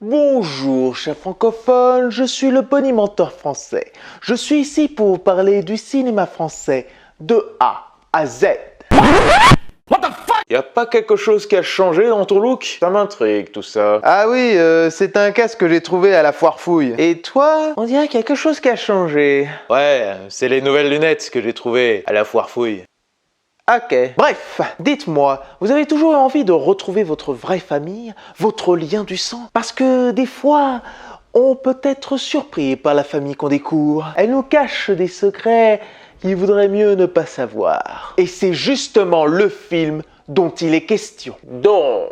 Bonjour, chers francophones, je suis le bonimenteur français. Je suis ici pour vous parler du cinéma français de A à Z. What the fuck? Y a pas quelque chose qui a changé dans ton look? Ça m'intrigue tout ça. Ah oui, c'est un casque que j'ai trouvé à la foire fouille. Et toi? On dirait qu'il y a quelque chose qui a changé. Ouais, c'est les nouvelles lunettes que j'ai trouvées à la foire fouille. Ok. Bref, dites-moi, vous avez toujours envie de retrouver votre vraie famille, votre lien du sang? Parce que des fois, on peut être surpris par la famille qu'on découvre. Elle nous cache des secrets qu'il vaudrait mieux ne pas savoir. Et c'est justement le film dont il est question. Donc...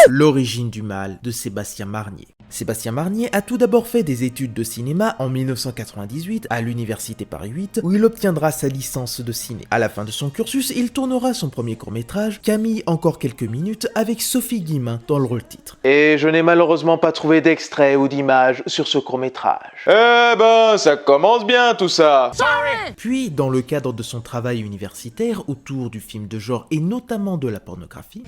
L'origine du mal de Sébastien Marnier. Sébastien Marnier a tout d'abord fait des études de cinéma en 1998 à l'université Paris 8 où il obtiendra sa licence de ciné. À la fin de son cursus, il tournera son premier court-métrage, Camille encore quelques minutes, avec Sophie Guillemin dans le rôle titre. Et je n'ai malheureusement pas trouvé d'extrait ou d'image sur ce court-métrage. Eh ben, ça commence bien tout ça. Puis, dans le cadre de son travail universitaire autour du film de genre et notamment de la pornographie,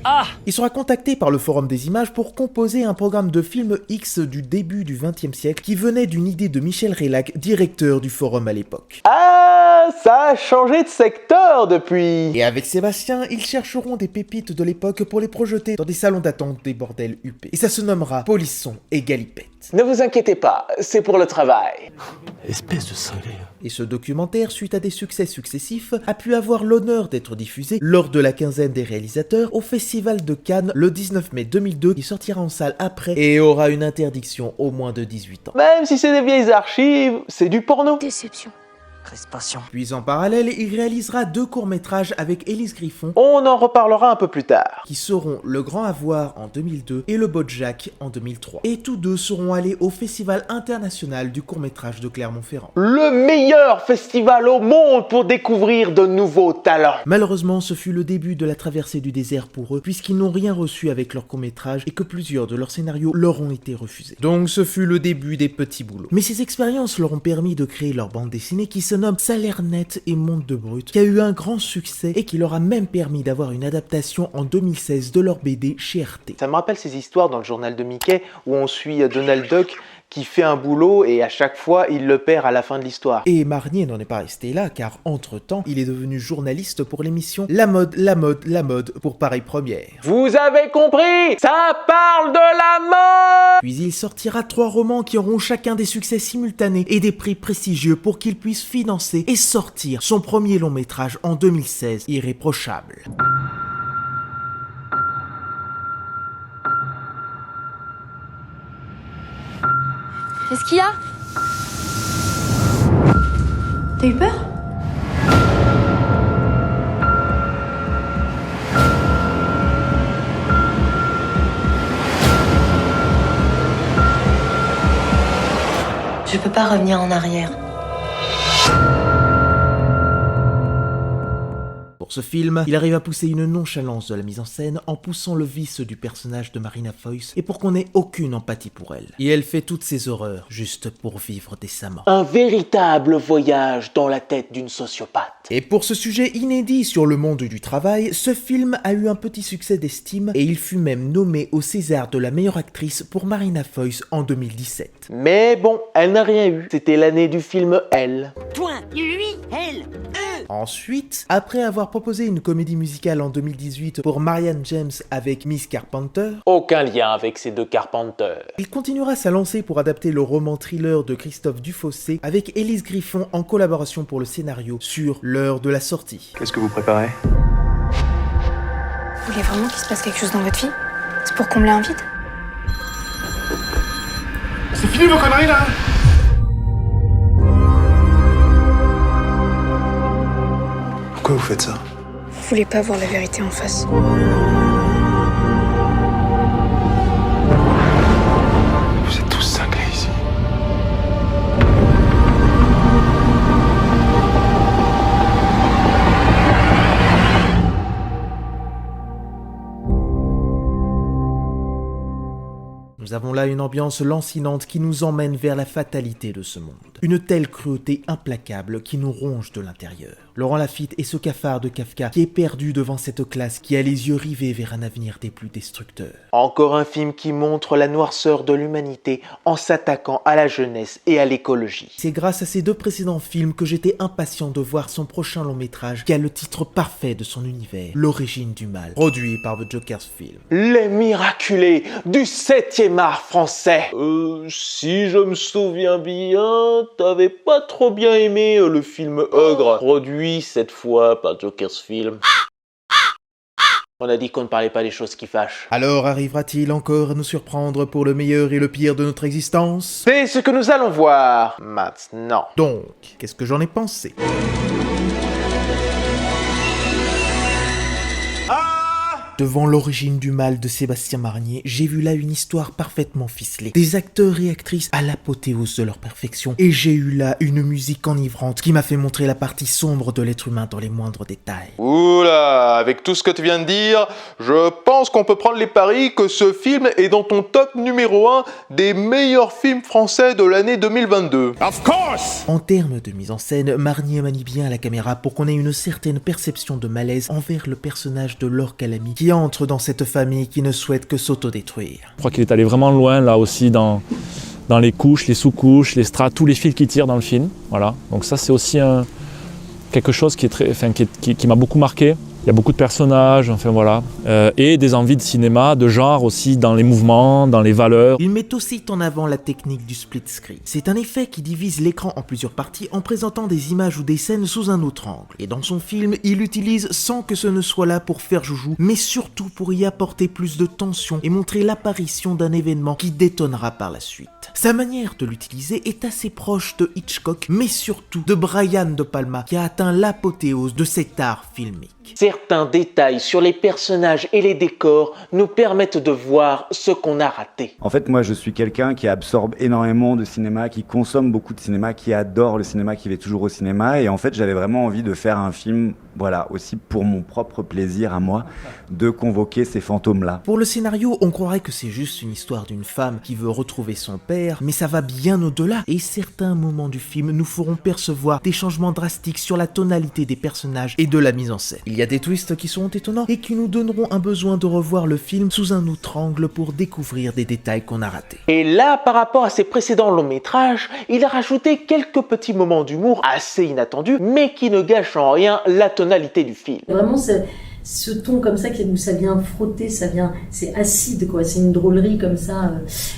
il sera contacté par le Forum des images pour composer un programme de film X du début du XXe siècle qui venait d'une idée de Michel Rélac, directeur du forum à l'époque. Ah, ça a changé de secteur depuis. Et avec Sébastien, ils chercheront des pépites de l'époque pour les projeter dans des salons d'attente des bordels huppés. Et ça se nommera Polisson et Galipette. Ne vous inquiétez pas, c'est pour le travail. Espèce de cinglé. Et ce documentaire, suite à des succès successifs, a pu avoir l'honneur d'être diffusé lors de la quinzaine des réalisateurs au Festival de Cannes le 19 mai 2002, qui sortira en salle après et aura une interdiction au moins de 18 ans. Même si c'est des vieilles archives, c'est du porno. Déception. Reste patient. Puis en parallèle, il réalisera 2 courts-métrages avec Élise Griffon, On en reparlera un peu plus tard. qui seront Le Grand Avoir en 2002 et Le Bojack en 2003. Et tous deux seront allés au Festival international du court-métrage de Clermont-Ferrand. Le meilleur festival au monde pour découvrir de nouveaux talents. Malheureusement, ce fut le début de la traversée du désert pour eux, puisqu'ils n'ont rien reçu avec leur court-métrage et que plusieurs de leurs scénarios leur ont été refusés. Donc ce fut le début des petits boulots. Mais ces expériences leur ont permis de créer leur bande dessinée qui se nomme Salaire Net et Monde de Brut, qui a eu un grand succès et qui leur a même permis d'avoir une adaptation en 2016 de leur BD chez RT. Ça me rappelle ces histoires dans le journal de Mickey où on suit Donald Duck qui fait un boulot et à chaque fois il le perd à la fin de l'histoire. Et Marnier n'en est pas resté là, car entre-temps, il est devenu journaliste pour l'émission La Mode, la Mode, la Mode pour Paris Première. Vous avez compris? Ça parle de la mode! Puis il sortira 3 romans qui auront chacun des succès simultanés et des prix prestigieux pour qu'il puisse financer et sortir son premier long métrage en 2016, Irréprochable. Qu'est-ce qu'il y a? T'as eu peur? Je peux pas revenir en arrière. Pour ce film, il arrive à pousser une nonchalance de la mise en scène en poussant le vice du personnage de Marina Foïs et pour qu'on ait aucune empathie pour elle. Et elle fait toutes ces horreurs juste pour vivre décemment. Un véritable voyage dans la tête d'une sociopathe. Et pour ce sujet inédit sur le monde du travail, ce film a eu un petit succès d'estime et il fut même nommé au César de la meilleure actrice pour Marina Foïs en 2017. Mais bon, elle n'a rien eu. C'était l'année du film Elle. Toi, lui, elle, eux. Ensuite, après avoir proposé une comédie musicale en 2018 pour Marianne James avec Miss Carpenter, Aucun lien avec ces deux Carpenters. il continuera sa lancée pour adapter le roman thriller de Christophe Dufossé avec Élise Griffon en collaboration pour le scénario sur l'heure de la sortie. Qu'est-ce que vous préparez? Vous voulez vraiment qu'il se passe quelque chose dans votre vie? C'est pour combler un vide? C'est fini vos conneries là! Pourquoi vous faites ça? Vous voulez pas voir la vérité en face? Vous êtes tous cinglés ici. Nous avons là une ambiance lancinante qui nous emmène vers la fatalité de ce monde. Une telle cruauté implacable qui nous ronge de l'intérieur. Laurent Lafitte est ce cafard de Kafka qui est perdu devant cette classe qui a les yeux rivés vers un avenir des plus destructeurs. Encore un film qui montre la noirceur de l'humanité en s'attaquant à la jeunesse et à l'écologie. C'est grâce à ces deux précédents films que j'étais impatient de voir son prochain long métrage qui a le titre parfait de son univers, L'origine du mal, produit par The Joker's Film. Les miraculés du 7e art français. Si je me souviens bien, t'avais pas trop bien aimé le film Ogre, produit cette fois par Joker's Film. On a dit qu'on ne parlait pas des choses qui fâchent. Alors arrivera-t-il encore à nous surprendre pour le meilleur et le pire de notre existence? C'est ce que nous allons voir maintenant. Donc, qu'est-ce que j'en ai pensé? Devant L'origine du mal de Sébastien Marnier, j'ai vu là une histoire parfaitement ficelée, des acteurs et actrices à l'apothéose de leur perfection, et j'ai eu là une musique enivrante qui m'a fait montrer la partie sombre de l'être humain dans les moindres détails. Oula, avec tout ce que tu viens de dire, je pense qu'on peut prendre les paris que ce film est dans ton top numéro 1 des meilleurs films français de l'année 2022. Of course! En termes de mise en scène, Marnier manie bien la caméra pour qu'on ait une certaine perception de malaise envers le personnage de Laure Calamy qui entre dans cette famille qui ne souhaite que s'autodétruire. Je crois qu'il est allé vraiment loin là aussi dans les couches, les sous-couches, les strates, tous les fils qu'il tire dans le film. Voilà. Donc ça c'est aussi quelque chose qui m'a beaucoup marqué. Il y a beaucoup de personnages, enfin voilà, et des envies de cinéma, de genre aussi dans les mouvements, dans les valeurs. Il met aussi en avant la technique du split screen. C'est un effet qui divise l'écran en plusieurs parties en présentant des images ou des scènes sous un autre angle. Et dans son film, il l'utilise sans que ce ne soit là pour faire joujou, mais surtout pour y apporter plus de tension et montrer l'apparition d'un événement qui détonnera par la suite. Sa manière de l'utiliser est assez proche de Hitchcock, mais surtout de Brian De Palma, qui a atteint l'apothéose de cet art filmique. Certains détails sur les personnages et les décors nous permettent de voir ce qu'on a raté. En fait, moi, je suis quelqu'un qui absorbe énormément de cinéma, qui consomme beaucoup de cinéma, qui adore le cinéma, qui va toujours au cinéma. Et en fait, j'avais vraiment envie de faire un film, voilà, aussi pour mon propre plaisir à moi, de convoquer ces fantômes-là. Pour le scénario, on croirait que c'est juste une histoire d'une femme qui veut retrouver son père, mais ça va bien au-delà. Et certains moments du film nous feront percevoir des changements drastiques sur la tonalité des personnages et de la mise en scène. Il y a des twists qui sont étonnants et qui nous donneront un besoin de revoir le film sous un autre angle pour découvrir des détails qu'on a ratés. Et là, par rapport à ses précédents longs métrages, il a rajouté quelques petits moments d'humour assez inattendus, mais qui ne gâchent en rien la tonalité du film. Vraiment, ce ton comme ça, où ça vient frotter, c'est acide quoi, c'est une drôlerie comme ça,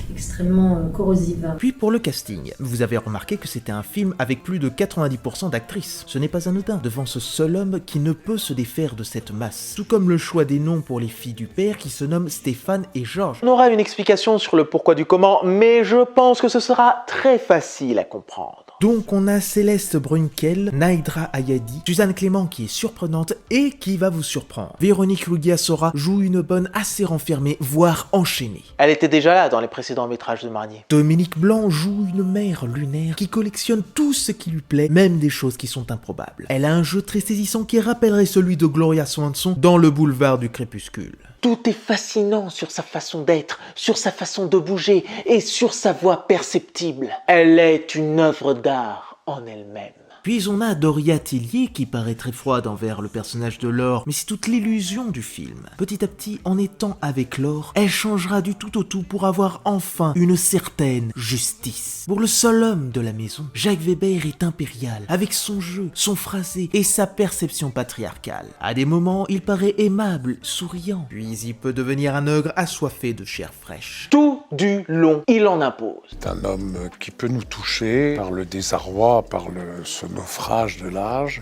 extrêmement corrosive. Puis pour le casting, vous avez remarqué que c'était un film avec plus de 90% d'actrices. Ce n'est pas anodin devant ce seul homme qui ne peut se défaire de cette masse. Tout comme le choix des noms pour les filles du père qui se nomment Stéphane et Georges. On aura une explication sur le pourquoi du comment, mais je pense que ce sera très facile à comprendre. Donc on a Céleste Brunkel, Naïdra Ayadi, Suzanne Clément qui est surprenante et qui va vous surprendre. Véronique Rugiasora joue une bonne assez renfermée, voire enchaînée. Elle était déjà là dans les précédents métrages de Marnier. Dominique Blanc joue une mère lunaire qui collectionne tout ce qui lui plaît, même des choses qui sont improbables. Elle a un jeu très saisissant qui rappellerait celui de Gloria Swanson dans Le Boulevard du Crépuscule. Tout est fascinant sur sa façon d'être, sur sa façon de bouger et sur sa voix perceptible. Elle est une œuvre d'art en elle-même. Puis on a Doria Tillier qui paraît très froide envers le personnage de Laure, mais c'est toute l'illusion du film. Petit à petit, en étant avec Laure, elle changera du tout au tout pour avoir enfin une certaine justice. Pour le seul homme de la maison, Jacques Weber est impérial, avec son jeu, son phrasé et sa perception patriarcale. À des moments, il paraît aimable, souriant, puis il peut devenir un ogre assoiffé de chair fraîche. Tout du long, il en impose. C'est un homme qui peut nous toucher par le désarroi, par ce naufrage de l'âge,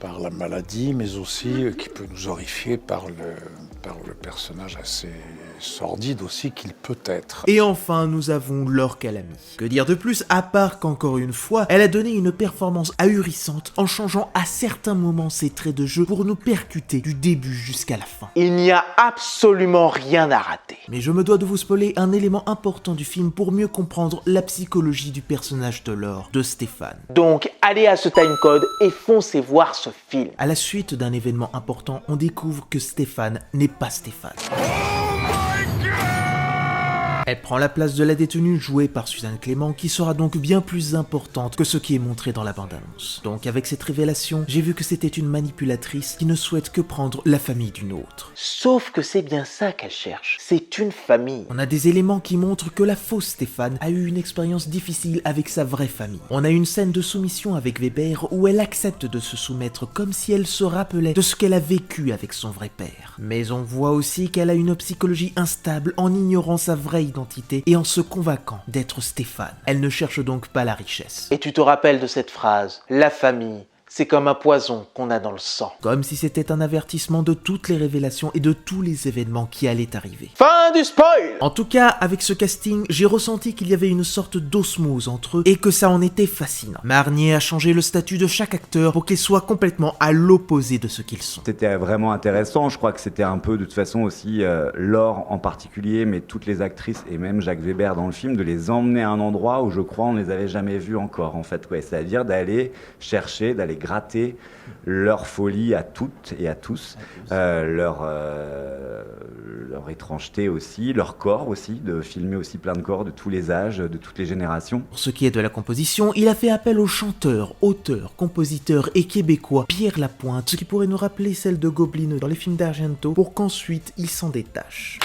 par la maladie, mais aussi qui peut nous horrifier par le personnage assez sordide aussi qu'il peut être. Et enfin, nous avons Laure Calamy. Que dire de plus, à part qu'encore une fois, elle a donné une performance ahurissante en changeant à certains moments ses traits de jeu pour nous percuter du début jusqu'à la fin. Il n'y a absolument rien à rater. Mais je me dois de vous spoiler un élément important du film pour mieux comprendre la psychologie du personnage de Laure, de Stéphane. Donc, allez à ce timecode et foncez voir ce film. À la suite d'un événement important, on découvre que Stéphane n'est pas Stéphane. Elle Elle prend la place de la détenue jouée par Suzanne Clément, qui sera donc bien plus importante que ce qui est montré dans la bande-annonce. Donc avec cette révélation, j'ai vu que c'était une manipulatrice qui ne souhaite que prendre la famille d'une autre. Sauf que c'est bien ça qu'elle cherche, c'est une famille. On a des éléments qui montrent que la fausse Stéphane a eu une expérience difficile avec sa vraie famille. On a une scène de soumission avec Weber où elle accepte de se soumettre comme si elle se rappelait de ce qu'elle a vécu avec son vrai père. Mais on voit aussi qu'elle a une psychologie instable en ignorant sa vraie identité et en se convainquant d'être Stéphane. Elle ne cherche donc pas la richesse. Et tu te rappelles de cette phrase, la famille, c'est comme un poison qu'on a dans le sang. Comme si c'était un avertissement de toutes les révélations et de tous les événements qui allaient arriver. Fin du spoil! En tout cas, avec ce casting, j'ai ressenti qu'il y avait une sorte d'osmose entre eux et que ça en était fascinant. Marnier a changé le statut de chaque acteur pour qu'ils soient complètement à l'opposé de ce qu'ils sont. C'était vraiment intéressant, je crois que c'était un peu de toute façon aussi Laure en particulier, mais toutes les actrices et même Jacques Weber dans le film, de les emmener à un endroit où je crois on ne les avait jamais vus encore en fait, ouais, c'est-à-dire d'aller chercher, d'aller gratter leur folie à toutes et à tous, leur étrangeté aussi, leur corps aussi, de filmer aussi plein de corps de tous les âges, de toutes les générations. Pour ce qui est de la composition, il a fait appel au chanteur, auteur, compositeur et québécois Pierre Lapointe, ce qui pourrait nous rappeler celle de Goblin dans les films d'Argento, pour qu'ensuite il s'en détache.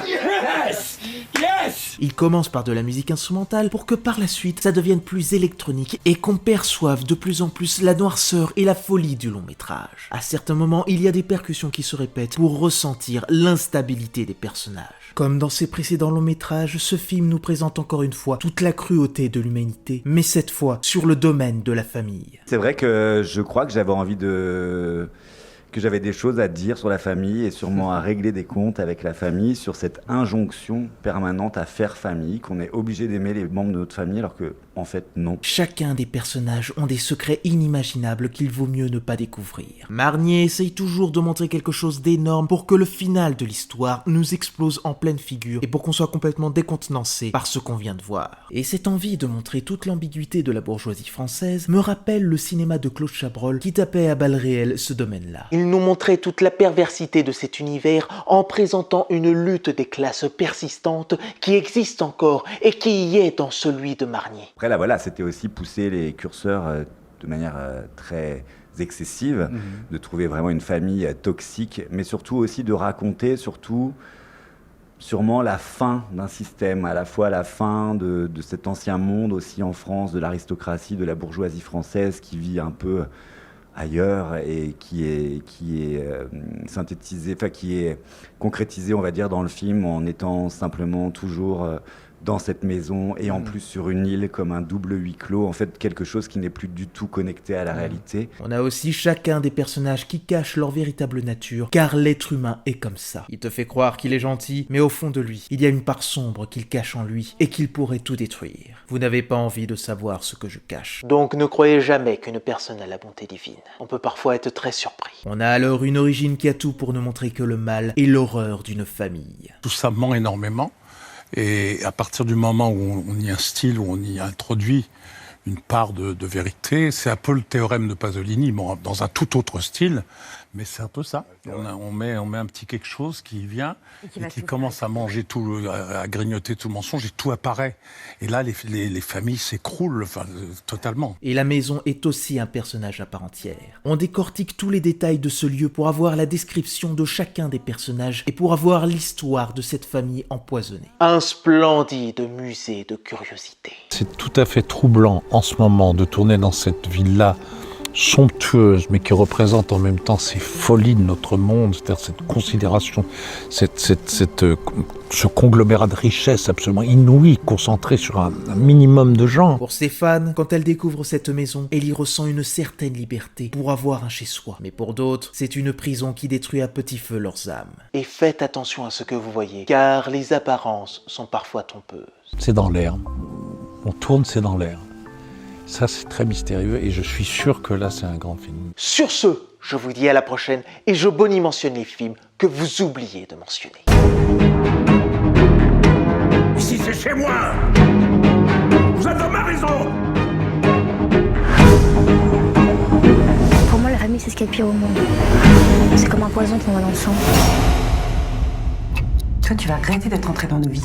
Yes! Yes! Il commence par de la musique instrumentale pour que par la suite ça devienne plus électronique et qu'on perçoive de plus en plus la noirceur et la folie du long métrage. À certains moments, il y a des percussions qui se répètent pour ressentir l'instabilité des personnages. Comme dans ses précédents longs métrages, ce film nous présente encore une fois toute la cruauté de l'humanité, mais cette fois sur le domaine de la famille. C'est vrai que je crois que j'avais envie que j'avais des choses à dire sur la famille et sûrement à régler des comptes avec la famille, sur cette injonction permanente à faire famille, qu'on est obligé d'aimer les membres de notre famille alors que, en fait, non. Chacun des personnages ont des secrets inimaginables qu'il vaut mieux ne pas découvrir. Marnier essaye toujours de montrer quelque chose d'énorme pour que le final de l'histoire nous explose en pleine figure et pour qu'on soit complètement décontenancé par ce qu'on vient de voir. Et cette envie de montrer toute l'ambiguïté de la bourgeoisie française me rappelle le cinéma de Claude Chabrol qui tapait à balles réelles ce domaine-là. Il nous montrait toute la perversité de cet univers en présentant une lutte des classes persistante qui existe encore et qui y est dans celui de Marnier. Après là voilà, c'était aussi pousser les curseurs de manière très excessive, de trouver vraiment une famille toxique, mais surtout aussi de raconter sûrement la fin d'un système, à la fois la fin de cet ancien monde aussi en France, de l'aristocratie, de la bourgeoisie française qui vit un peu ailleurs et qui est synthétisé, enfin qui est concrétisé, on va dire, dans le film en étant simplement toujours dans cette maison et en plus sur une île comme un double huis clos, en fait quelque chose qui n'est plus du tout connecté à la réalité. On a aussi chacun des personnages qui cachent leur véritable nature, car l'être humain est comme ça. Il te fait croire qu'il est gentil, mais au fond de lui, il y a une part sombre qu'il cache en lui et qu'il pourrait tout détruire. Vous n'avez pas envie de savoir ce que je cache. Donc ne croyez jamais qu'une personne a la bonté divine. On peut parfois être très surpris. On a alors une origine qui a tout pour nous montrer que le mal est l'horreur d'une famille. Tout ça ment énormément. Et à partir du moment où on y instille, où on y introduit une part de vérité, c'est un peu le théorème de Pasolini, bon, dans un tout autre style, mais c'est un peu ça. On met un petit quelque chose qui vient et qui commence à manger tout, à grignoter tout le mensonge et tout apparaît. Et là, les familles s'écroulent, enfin, totalement. Et la maison est aussi un personnage à part entière. On décortique tous les détails de ce lieu pour avoir la description de chacun des personnages et pour avoir l'histoire de cette famille empoisonnée. Un splendide musée de curiosité. C'est tout à fait troublant en ce moment de tourner dans cette ville-là somptueuse, mais qui représente en même temps ces folies de notre monde, c'est-à-dire cette considération, ce conglomérat de richesses absolument inouï, concentré sur un minimum de gens. Pour ses fans, quand elle découvre cette maison, elle y ressent une certaine liberté pour avoir un chez-soi. Mais pour d'autres, c'est une prison qui détruit à petit feu leurs âmes. Et faites attention à ce que vous voyez, car les apparences sont parfois trompeuses. C'est dans l'air. On tourne, c'est dans l'air. Ça, c'est très mystérieux et je suis sûr que là, c'est un grand film. Sur ce, je vous dis à la prochaine et je bonis mentionne les films que vous oubliez de mentionner. Ici, c'est chez moi! Vous êtes dans ma maison! Pour moi, la famille, c'est ce qu'il y a de pire au monde. C'est comme un poison qu'on va dans le sang. Antoine, tu vas regretter d'être entré dans nos vies.